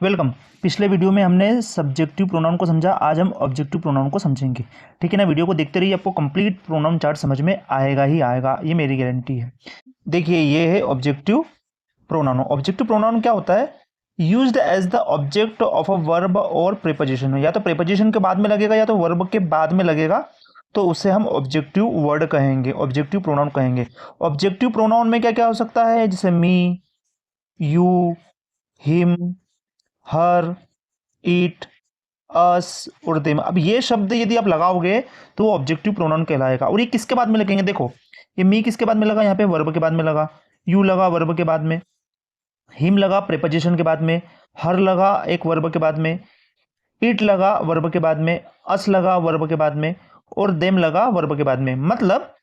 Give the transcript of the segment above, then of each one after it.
Welcome. पिछले video में हमने सब्जेक्टिव प्रोनाउन को समझा, आज हम ऑब्जेक्टिव प्रोनाउन को समझेंगे। ठीक है ना, वीडियो को देखते रहिए, आपको कंप्लीट प्रोनाउन चार्ट समझ में आएगा ही आएगा, ये मेरी गारंटी है। देखिए, ये है ऑब्जेक्टिव प्रोनाउन। ऑब्जेक्टिव प्रोनाउन क्या होता है? Used as the object of a verb और प्रीपोजिशन। या तो प्रीपोजिशन के बाद में लगेगा या तो वर्ब के बाद में लगेगा, तो उसे हम ऑब्जेक्टिव वर्ड कहेंगे, ऑब्जेक्टिव प्रोनाउन कहेंगे। ऑब्जेक्टिव प्रोनाउन में क्या क्या हो सकता है? जैसे मी, यू, हिम, हर, ईट, अस और देम। अब ये शब्द यदि आप लगाओगे तो वो ऑब्जेक्टिव प्रोनाउन कहलाएगा। और ये किसके बाद में लगेंगे? देखो, ये मी किसके बाद में लगा? यहाँ पे वर्ब के बाद में लगा। यू लगा वर्ब के बाद में, हिम लगा प्रीपोजिशन के बाद में, हर लगा एक वर्ब के बाद में, इट लगा वर्ब के बाद में, अस लगा वर्ब के बाद में, और देम लगा वर्ब के बाद में। मतलब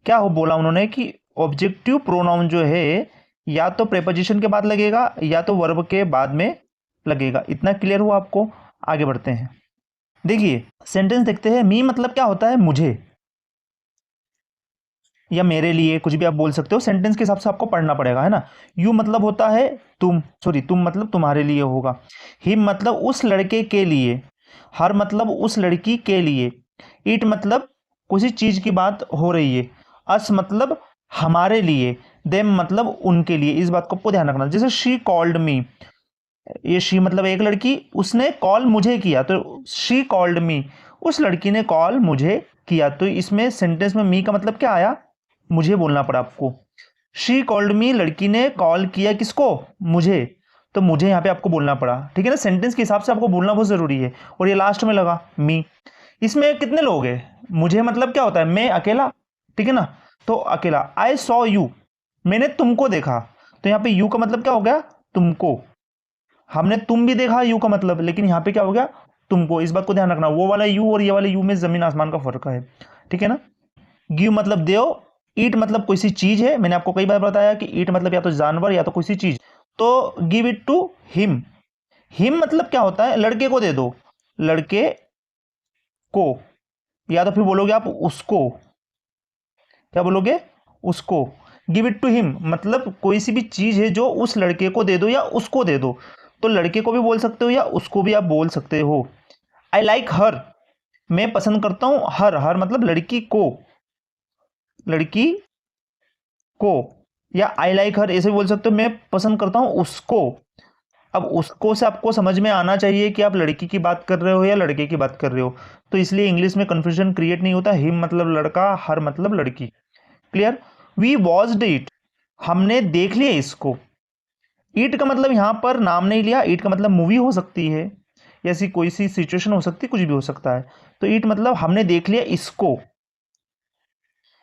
क्या हो बोला उन्होंने कि ऑब्जेक्टिव प्रोनाउन जो है या तो प्रीपोजिशन के बाद लगेगा या तो वर्ब के बाद में लगेगा। इतना क्लियर हुआ आपको? आगे बढ़ते हैं। देखिए, सेंटेंस देखते हैं। मी मतलब क्या होता है? मुझे या मेरे लिए, कुछ भी आप बोल सकते हो। सेंटेंस के हिसाब से आपको पढ़ना पड़ेगा, है ना। यू मतलब होता है तुम, सॉरी तुम मतलब तुम्हारे लिए होगा। हिम मतलब उस लड़के के लिए, हर मतलब उस लड़की के लिए, इट मतलब किसी चीज की बात हो रही है, अस मतलब हमारे लिए, देम मतलब उनके लिए। इस बात को आपको ध्यान रखना। जैसे शी कॉल्ड मी, ये शी मतलब एक लड़की, उसने कॉल मुझे किया, तो शी कॉल्ड मी, उस लड़की ने कॉल मुझे किया। तो इसमें सेंटेंस में मी का मतलब क्या आया? मुझे बोलना पड़ा आपको। शी कॉल्ड मी, लड़की ने कॉल किया किसको? मुझे। तो मुझे यहाँ पे आपको बोलना पड़ा। ठीक है ना, सेंटेंस के हिसाब से आपको बोलना बहुत जरूरी है। और ये लास्ट में लगा मी। इसमें कितने लोग हैं? मुझे मतलब क्या होता है? मैं अकेला। ठीक है ना, तो अकेला। आई सॉ यू, मैंने तुमको देखा। तो यहाँ पे यू का मतलब क्या हो गया? तुमको। हमने तुम भी देखा यू का मतलब, लेकिन यहां पे क्या हो गया? तुमको। इस बात को ध्यान रखना, वो वाला यू और ये वाले यू में जमीन आसमान का फर्क है। ठीक है ना। गिव मतलब दो, ईट मतलब कोई सी चीज है। मैंने आपको कई बार बताया कि ईट मतलब या तो जानवर या तो कोई सी चीज। तो give it to him. Him मतलब क्या होता है? लड़के को दे दो, लड़के को। या तो फिर बोलोगे आप उसको। क्या बोलोगे? उसको। गिव इट टू हिम मतलब कोई सी भी चीज है जो उस लड़के को दे दो या उसको दे दो। तो लड़के को भी बोल सकते हो या उसको भी आप बोल सकते हो। आई लाइक हर, मैं पसंद करता हूं हर। हर मतलब लड़की को, लड़की को। या आई लाइक हर ऐसे भी बोल सकते हो, मैं पसंद करता हूं उसको। अब उसको से आपको समझ में आना चाहिए कि आप लड़की की बात कर रहे हो या लड़के की बात कर रहे हो। तो इसलिए इंग्लिश में कंफ्यूजन क्रिएट नहीं होता। हिम मतलब लड़का, हर मतलब लड़की। क्लियर। वी वॉच्ड इट, हमने देख लिया इसको। ईट का मतलब यहां पर नाम नहीं लिया। ईट का मतलब मूवी हो सकती है, ऐसी कोई सी सिचुएशन हो सकती है, कुछ भी हो सकता है। तो ईट मतलब हमने देख लिया इसको।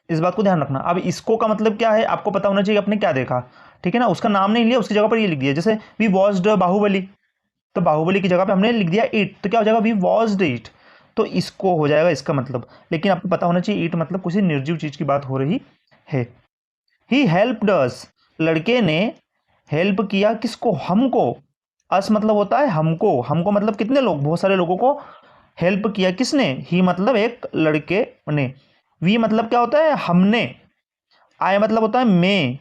इस बात को ध्यान रखना। अब इसको का मतलब क्या है आपको पता होना चाहिए, आपने क्या देखा। ठीक है ना, उसका नाम नहीं लिया, उसकी जगह पर ये लिख दिया। जैसे वी वॉच्ड बाहुबली, तो बाहुबली की जगह पे हमने लिख दिया ईट, तो क्या हो जाएगा? We watched it. तो इसको हो जाएगा इसका मतलब। लेकिन आपको पता होना चाहिए ईट मतलब किसी निर्जीव चीज की बात हो रही है। ही हेल्प्ड अस, लड़के ने हेल्प किया किसको? हमको। अस मतलब होता है हमको। हमको मतलब कितने लोग? बहुत सारे लोगों को हेल्प किया। किसने? ही मतलब एक लड़के ने। वी मतलब क्या होता है? हमने। आई मतलब होता है मैं।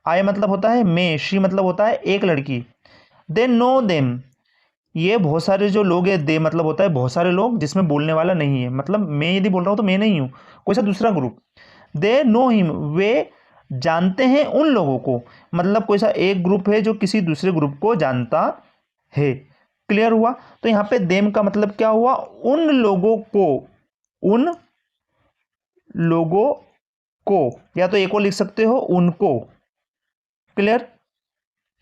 आई मतलब होता है मैं। शी मतलब होता है एक लड़की। दे नो देम, ये बहुत सारे जो लोग हैं। दे मतलब होता है बहुत सारे लोग जिसमें बोलने वाला नहीं है। मतलब मैं यदि बोल रहा हूं तो मैं नहीं हूं, कोई सा दूसरा ग्रुप। दे नो हिम, वे जानते हैं उन लोगों को। मतलब कोई सा एक ग्रुप है जो किसी दूसरे ग्रुप को जानता है। क्लियर हुआ? तो यहां पे देम का मतलब क्या हुआ? उन लोगों को। उन लोगों को, या तो एक और लिख सकते हो उनको। क्लियर।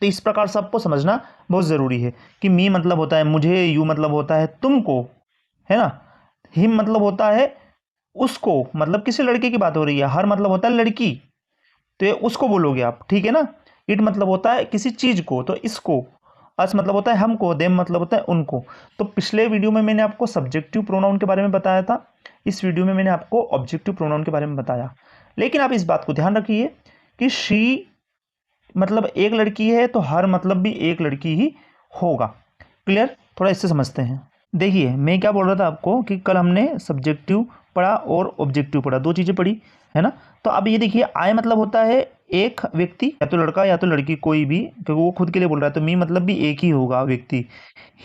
तो इस प्रकार से आपको समझना बहुत जरूरी है कि मी मतलब होता है मुझे, यू मतलब होता है तुमको, है ना। हिम मतलब होता है उसको, मतलब किसी लड़के की बात हो रही है। हर मतलब होता है लड़की, तो ये उसको बोलोगे आप। ठीक है ना। इट मतलब होता है किसी चीज को, तो इसको। अस मतलब होता है हमको, देम मतलब होता है उनको। तो पिछले वीडियो में मैंने आपको सब्जेक्टिव प्रोनाउन के बारे में बताया था, इस वीडियो में मैंने आपको ऑब्जेक्टिव प्रोनाउन के बारे में बताया। लेकिन आप इस बात को ध्यान रखिए कि शी मतलब एक लड़की है, तो हर मतलब भी एक लड़की ही होगा। क्लियर। थोड़ा इससे समझते हैं। देखिए, मैं क्या बोल रहा था आपको कि कल हमने सब्जेक्टिव पढ़ा और ऑब्जेक्टिव पढ़ा, दो चीज़ें पढ़ी, है ना। तो अब ये देखिए, आई मतलब होता है एक व्यक्ति या तो लड़का या तो लड़की कोई भी, क्योंकि वो खुद के लिए बोल रहा है तो मी मतलब भी एक ही होगा व्यक्ति।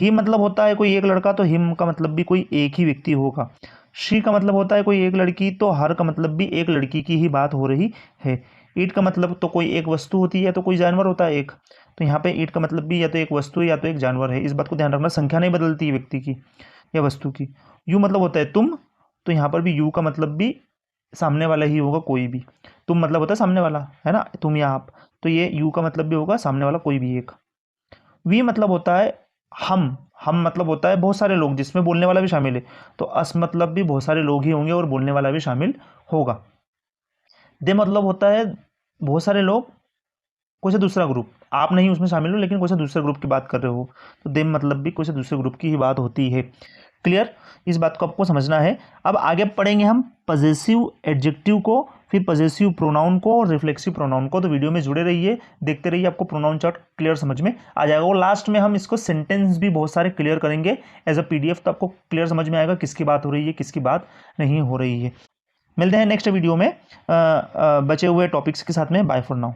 ही मतलब होता है कोई एक लड़का तो हिम का मतलब भी कोई एक ही व्यक्ति होगा। शी का मतलब होता है कोई एक लड़की तो हर का मतलब भी एक लड़की की ही बात हो रही है। ईट का मतलब तो कोई एक वस्तु होती है तो कोई जानवर होता है एक, तो यहाँ पे ईट का मतलब भी या तो एक वस्तु है या तो एक जानवर है। इस बात को ध्यान रखना, संख्या नहीं बदलती है व्यक्ति की या वस्तु की। यू मतलब होता है तुम, तो यहाँ पर भी यू का मतलब भी सामने वाला ही होगा कोई भी। तुम मतलब होता है सामने वाला, है ना, तुम या आप, तो ये यू का मतलब भी होगा सामने वाला कोई भी एक। वी मतलब होता है हम मतलब होता है बहुत सारे लोग जिसमें बोलने वाला भी शामिल है, तो अस मतलब भी बहुत सारे लोग ही होंगे और बोलने वाला भी शामिल होगा। दे मतलब होता है बहुत सारे लोग, कोई सा दूसरा ग्रुप, आप नहीं उसमें शामिल हो लेकिन कोई सा दूसरे ग्रुप की बात कर रहे हो, तो देम मतलब भी कोई से दूसरे ग्रुप की ही बात होती है। क्लियर, इस बात को आपको समझना है। अब आगे पढ़ेंगे हम पजेसिव एडजेक्टिव को, फिर पजेसिव प्रोनाउन को और रिफ्लेक्सिव प्रोनाउन को। तो वीडियो में जुड़े रहिए, देखते रहिए, आपको प्रोनाउन चार्ट क्लियर समझ में आ जाएगा। और लास्ट में हम इसको सेंटेंस भी बहुत सारे क्लियर करेंगे एज अ पीडीएफ, तो आपको क्लियर समझ में आएगा किसकी बात हो रही है किसकी बात नहीं हो रही है। मिलते हैं नेक्स्ट वीडियो में बचे हुए टॉपिक्स के साथ में। Bye for now.